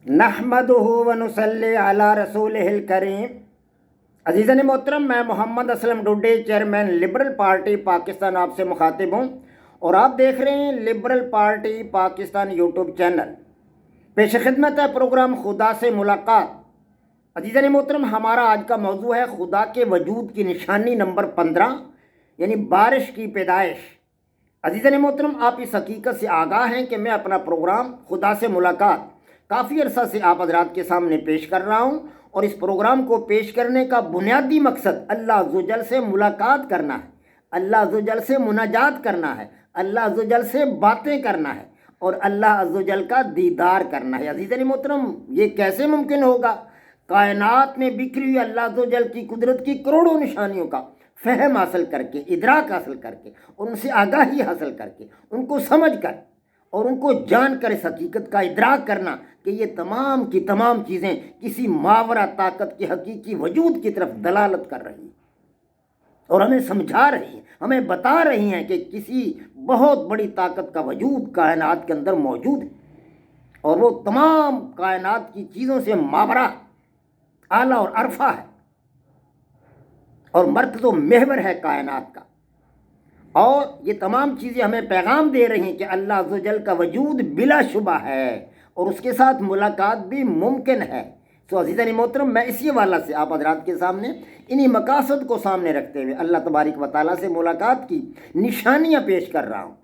نحمدہ ونصلی علی رسولہ الکریم۔ عزیزان محترم، میں Muhammad Aslam Dode, chairman liberal party Pakistan, آپ سے مخاطب ہوں اور آپ دیکھ رہے ہیں liberal party Pakistan YouTube channel. پیش خدمت ہے پروگرام خدا سے ملاقات۔ عزیزان محترم، ہمارا آج کا موضوع ہے خدا کے وجود کی نشانی نمبر 15، یعنی بارش کی پیدائش۔ عزیزان محترم، آپ اس حقیقت سے آگاہ ہیں کہ میں اپنا پروگرام خدا سے ملاقات کافی عرصہ سے آپ حضرات کے سامنے پیش کر رہا ہوں، اور اس پروگرام کو پیش کرنے کا بنیادی مقصد اللہ عز و جل سے ملاقات کرنا ہے، اللہ عز و جل سے مناجات کرنا ہے، اللہ عز و جل سے باتیں کرنا ہے اور اللہ عز و جل کا دیدار کرنا ہے۔ عزیزان محترم، یہ کیسے ممکن ہوگا؟ کائنات میں بکھری ہوئی اللہ عز و جل کی قدرت کی کروڑوں نشانیوں کا فہم حاصل کر کے، ادراک حاصل کر کے اور ان سے آگاہی حاصل کر کے، ان کو سمجھ کر اور ان کو جان کر اس حقیقت کا ادراک کرنا کہ یہ تمام کی تمام چیزیں کسی ماورا طاقت کے حقیقی وجود کی طرف دلالت کر رہی ہیں اور ہمیں سمجھا رہی ہیں، ہمیں بتا رہی ہیں کہ کسی بہت بڑی طاقت کا وجود کائنات کے اندر موجود ہے، اور وہ تمام کائنات کی چیزوں سے ماورا، اعلیٰ اور عرفہ ہے اور مرکز و محور ہے کائنات کا۔ اور یہ تمام چیزیں ہمیں پیغام دے رہی ہیں کہ اللہ عز و جل کا وجود بلا شبہ ہے اور اس کے ساتھ ملاقات بھی ممکن ہے۔ تو عزیزان محترم، میں اسی حوالے سے آپ حضرات کے سامنے انہی مقاصد کو سامنے رکھتے ہوئے اللہ تبارک و تعالیٰ سے ملاقات کی نشانیاں پیش کر رہا ہوں،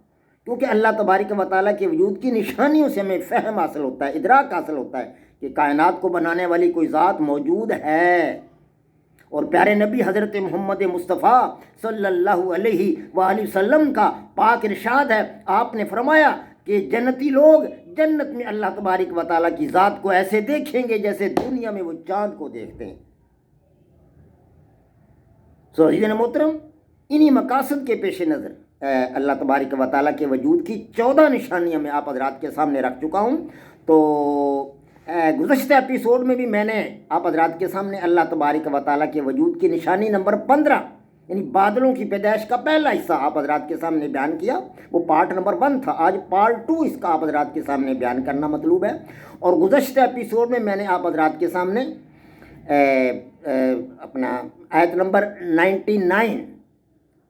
کیونکہ اللہ تبارک و تعالیٰ کے وجود کی نشانیوں سے ہمیں فہم حاصل ہوتا ہے، ادراک حاصل ہوتا ہے کہ کائنات کو بنانے والی کوئی ذات موجود ہے۔ اور پیارے نبی حضرت محمد مصطفیٰ صلی اللہ علیہ وآلہ وسلم کا پاک ارشاد ہے، آپ نے فرمایا کہ جنتی لوگ جنت میں اللہ تبارک و تعالیٰ کی ذات کو ایسے دیکھیں گے جیسے دنیا میں وہ چاند کو دیکھتے ہیں۔ سو عزیزان محترم، انہی مقاصد کے پیش نظر اللہ تبارک و تعالیٰ کے وجود کی 14 نشانیاں میں آپ حضرات کے سامنے رکھ چکا ہوں۔ تو گزشتہ ایپیسوڈ میں بھی میں نے آپ حضرات کے سامنے اللہ تبارک و تعالیٰ کے وجود کی نشانی نمبر 15، یعنی بادلوں کی پیدائش کا پہلا حصہ آپ حضرات کے سامنے بیان کیا، وہ پارٹ نمبر 1 تھا۔ آج پارٹ 2 اس کا آپ حضرات کے سامنے بیان کرنا مطلوب ہے۔ اور گزشتہ ایپیسوڈ میں نے آپ حضرات کے سامنے اپنا آیت نمبر 99،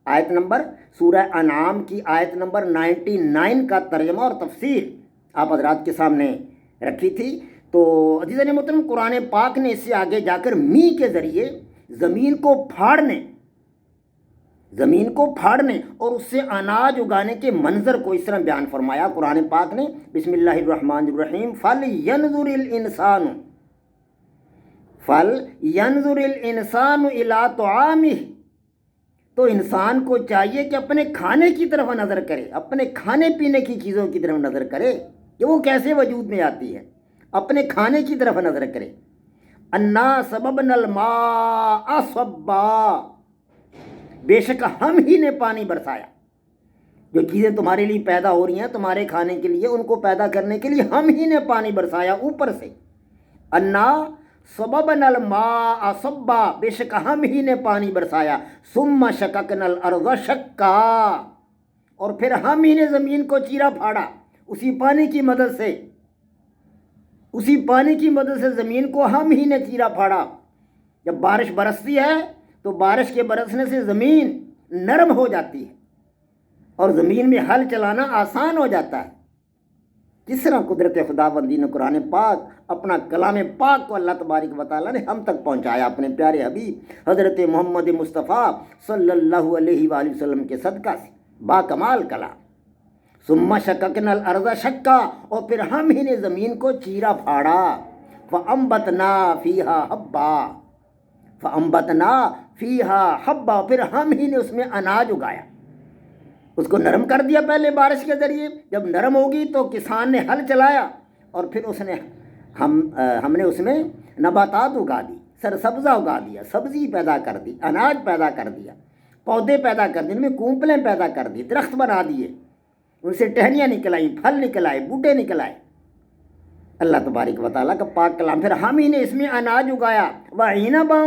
آیت نمبر سورہ انعام کی آیت نمبر 99 کا ترجمہ اور تفسیر آپ حضرات کے سامنے رکھی تھی۔ تو عزیزان محترم، قرآن پاک نے اس سے آگے جا کر می کے ذریعے زمین کو پھاڑنے اور اس سے اناج اگانے کے منظر کو اس طرح بیان فرمایا۔ قرآن پاک نے بسم اللہ الرحمن الرحیم فَلْيَنْظُرِ الْإِنسَانُ إِلَىٰ طَعَامِهِ، تو انسان کو چاہیے کہ اپنے کھانے کی طرف نظر کرے، اپنے کھانے پینے کی چیزوں کی طرف نظر کرے کہ وہ کیسے وجود میں آتی ہے، اپنے کھانے کی طرف نظر کرے۔ اَنَّا صَبَبْنَا الْمَاءَ صَبًّا، بے شک ہم ہی نے پانی برسایا۔ جو چیزیں تمہارے لیے پیدا ہو رہی ہیں تمہارے کھانے کے لیے، ان کو پیدا کرنے کے لیے ہم ہی نے پانی برسایا اوپر سے۔ اَنَّا صَبَبْنَا الْمَاءَ صَبًّا، بے شک ہم ہی نے پانی برسایا۔ ثُمَّ شَقَقْنَا الْأَرْضَ شَقًّا، اور پھر ہم ہی نے زمین کو چیرا پھاڑا اسی پانی کی مدد سے زمین کو ہم ہی نے چیرا پھاڑا۔ جب بارش برستی ہے تو بارش کے برسنے سے زمین نرم ہو جاتی ہے اور زمین میں ہل چلانا آسان ہو جاتا ہے۔ کس طرح قدرت خداوندی نے قرآن پاک، اپنا کلام پاک کو اللہ تبارک و تعالیٰ نے ہم تک پہنچایا اپنے پیارے حبیب حضرت محمد مصطفیٰ صلی اللہ علیہ وآلہ وسلم کے صدقہ سے، با کمال کلام۔ ثم شققنا الارض شقا، اور پھر ہم ہی نے زمین کو چیرا پھاڑا۔ فانبتنا فیہا حبا، پھر ہم ہی نے اس میں اناج اگایا، اس کو نرم کر دیا پہلے بارش کے ذریعے۔ جب نرم ہوگی تو کسان نے ہل چلایا اور پھر ہم نے اس میں نباتات اگا دی، سرسبزہ اگا دیا، سبزی پیدا کر دی، اناج پیدا کر دیا، پودے پیدا کر دیے، ان میں کونپلیں پیدا کر دی، درخت بنا دیے، ان سے ٹہنیاں نکل آئیں، پھل نکل آئے، بوٹے نکل آئے۔ اللہ تبارک و تعالیٰ کا پاک کلام۔ پھر ہم ہی نے اس میں اناج اگایا، وَعِنَبًا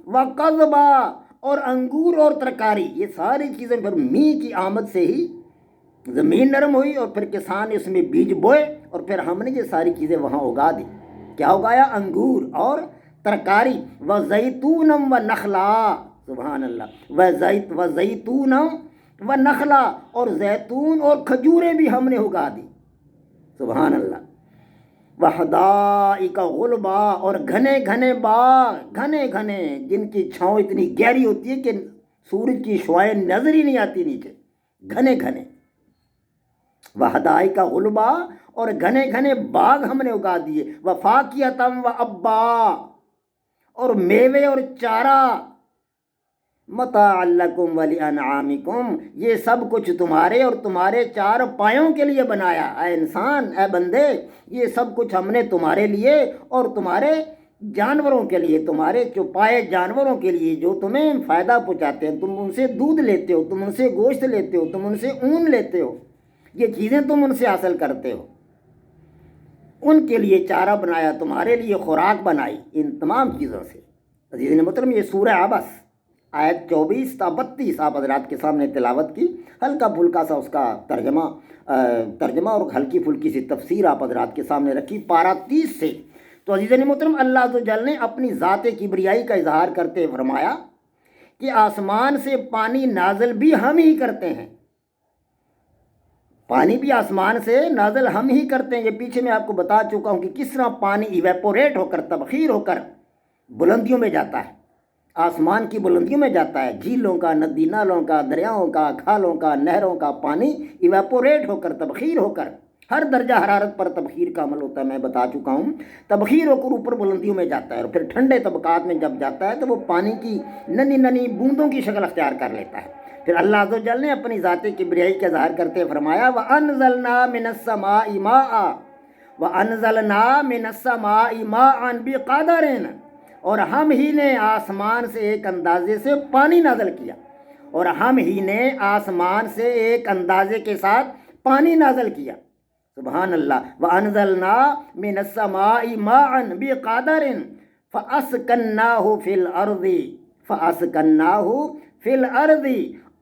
وَقَضْبًا، اور انگور اور ترکاری، یہ ساری چیزیں پھر می کی آمد سے ہی زمین نرم ہوئی اور پھر کسان اس میں بیج بوئے اور پھر ہم نے یہ ساری چیزیں وہاں اگا دی. کیا اگایا؟ انگور اور ترکاری. و زیتونم و نخلا، سبحان اللہ، و زیتونم و نخلا، اور زیتون اور کھجوریں بھی ہم نے اگا دی، سبحان اللہ. وحدائق غلبا، اور گھنے گھنے باغ، گھنے گھنے جن کی چھاؤں اتنی گہری ہوتی ہے کہ سورج کی شعائیں نظر ہی نہیں آتی نیچے، گھنے گھنے. وحدائق غلبا، اور گھنے گھنے باغ ہم نے اگا دیے. وفاکہۃ و ابا، اور میوے اور چارہ. متاع لکم ولانعامکم، یہ سب کچھ تمہارے اور تمہارے چار پایوں کے لیے بنایا. اے انسان، اے بندے، یہ سب کچھ ہم نے تمہارے لیے اور تمہارے جانوروں کے لیے، تمہارے چوپائے جانوروں کے لیے جو تمہیں فائدہ پہنچاتے ہیں. تم ان سے دودھ لیتے ہو، تم ان سے گوشت لیتے ہو، تم ان سے اون لیتے ہو، یہ چیزیں تم ان سے حاصل کرتے ہو. ان کے لیے چارہ بنایا، تمہارے لیے خوراک بنائی ان تمام چیزوں سے. عزیزان محترم، یہ سورہ عبس آیت 24 تا 32 آپ حضرات کے سامنے تلاوت کی. ہلکا پھلکا سا اس کا ترجمہ اور ہلکی پھلکی سی تفسیر آپ حضرات کے سامنے رکھی پارہ 30 سے. تو عزیزان محترم، اللہ عز و جل نے اپنی ذات کبریائی کا اظہار کرتے فرمایا کہ آسمان سے پانی نازل بھی ہم ہی کرتے ہیں. پانی بھی آسمان سے نازل ہم ہی کرتے ہیں. یہ پیچھے میں آپ کو بتا چکا ہوں کہ کس طرح پانی ایویپوریٹ ہو کر، تبخیر ہو کر بلندیوں میں جاتا ہے، آسمان کی بلندیوں میں جاتا ہے. جھیلوں کا، ندی نالوں کا، دریاؤں کا، کھالوں کا، نہروں کا پانی ایویپوریٹ ہو کر، تبخیر ہو کر، ہر درجہ حرارت پر تبخیر کا عمل ہوتا ہے، میں بتا چکا ہوں. تبخیر ہو کر اوپر بلندیوں میں جاتا ہے اور پھر ٹھنڈے طبقات میں جب جاتا ہے تو وہ پانی کی ننھی ننھی بوندوں کی شکل اختیار کر لیتا ہے. پھر اللہ عز و جل نے اپنی ذات کبریائی کا اظہار کرتے فرمایا وَأَنزَلْنَا مِنَ السَّمَاءِ مَاءً وَأَنزَلْنَا مِنَ السَّمَاءِ مَاءً بِقَدَرٍ، اور ہم ہی نے آسمان سے ایک اندازے سے پانی نازل کیا، اور ہم ہی نے آسمان سے ایک اندازے کے ساتھ پانی نازل کیا، سبحان اللہ. وَأَنزَلْنَا مِنَ السَّمَاءِ مَاءً بِقَدَرٍ فَأَسْكَنَّاهُ فِي الْأَرْضِ فِي الْأَرْضِ،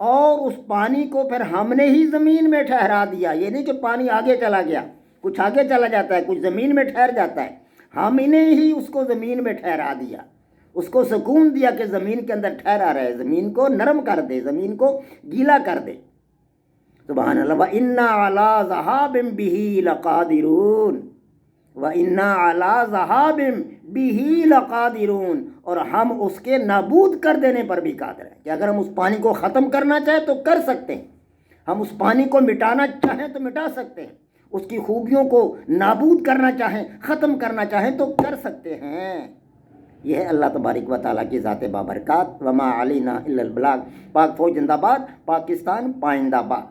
اور اس پانی کو پھر ہم نے ہی زمین میں ٹھہرا دیا. یہ نہیں کہ پانی آگے چلا گیا، کچھ آگے چلا جاتا ہے، کچھ زمین میں ٹھہر جاتا ہے. ہم نے ہی اس کو زمین میں ٹھہرا دیا، اس کو سکون دیا کہ زمین کے اندر ٹھہرا رہے، زمین کو نرم کر دے، زمین کو گیلا کر دے. سبحان اللہ. وَإِنَّا عَلَىٰ ذَهَابٍ بِهِ لَقَادِرُونَ وَإِنَّا عَلَىٰ ذَهَابٍ بِهِ لَقَادِرُونَ، اور ہم اس کے نابود کر دینے پر بھی قادر ہیں. کہ اگر ہم اس پانی کو ختم کرنا چاہیں تو کر سکتے ہیں، ہم اس پانی کو مٹانا چاہیں تو مٹا سکتے ہیں، اس کی خوبیوں کو نابود کرنا چاہیں، ختم کرنا چاہیں تو کر سکتے ہیں. یہ ہے اللہ تبارک و تعالیٰ کی ذات بابرکات. وما علینا الا البلاغ. پاک فوج زندہ باد، پاکستان پائندہ باد.